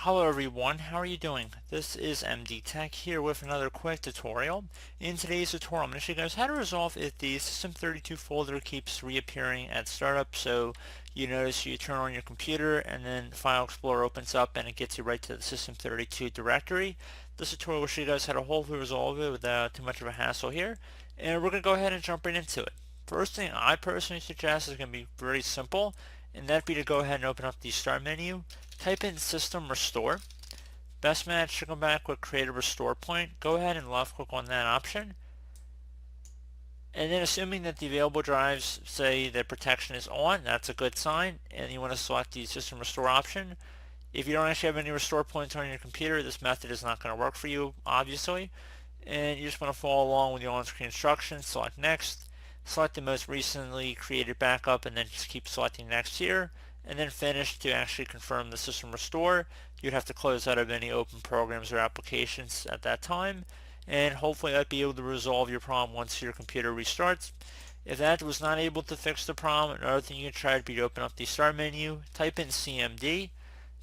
Hello everyone, how are you doing? This is MD Tech here with another quick tutorial. In today's tutorial, I'm going to show you guys how to resolve if the System32 folder keeps reappearing at startup. So you notice you turn on your computer and then File Explorer opens up and it gets you right to the System32 directory. This tutorial will show you guys how to hopefully resolve it without too much of a hassle here. And we're going to go ahead and jump right into it. First thing I personally suggest is going to be very simple, and that'd be to go ahead and open up the Start menu. Type in System Restore. Best match should come back with Create a Restore Point. Go ahead and left click on that option. And then assuming that the available drives say that protection is on, that's a good sign. And you want to select the System Restore option. If you don't actually have any restore points on your computer, this method is not going to work for you, obviously. And you just want to follow along with the on-screen instructions. Select Next. Select the most recently created backup and then just keep selecting Next here. And then finish to actually confirm the system restore. You'd have to close out of any open programs or applications at that time, and hopefully that'd be able to resolve your problem once your computer restarts. If that was not able to fix the problem, another thing you can try would be to open up the Start menu, type in CMD.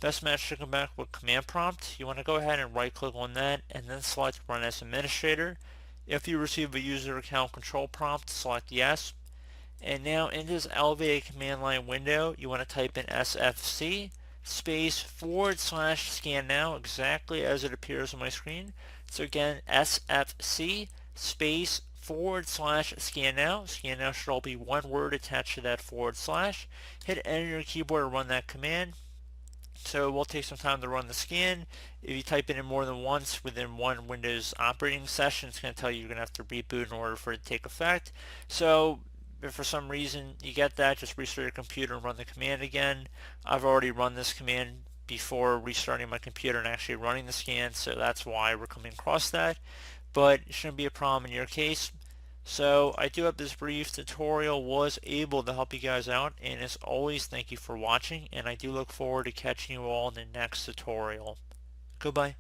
Best match should come back with Command Prompt. You want to go ahead and right click on that and then select Run as Administrator. If you receive a user account control prompt, select Yes. And now in this elevated command line window, you want to type in SFC space / scan now, exactly as it appears on my screen. So again, SFC space / scan now. Scan now should all be one word attached to that /. Hit enter your keyboard to run that command. So it will take some time to run the scan. If you type it in more than once within one Windows operating session, it's going to tell you you're going to have to reboot in order for it to take effect. So if for some reason you get that, just restart your computer and run the command again. I've already run this command before restarting my computer and actually running the scan, so that's why we're coming across that. But it shouldn't be a problem in your case. So I do hope this brief tutorial was able to help you guys out, and as always, thank you for watching, and I do look forward to catching you all in the next tutorial. Goodbye.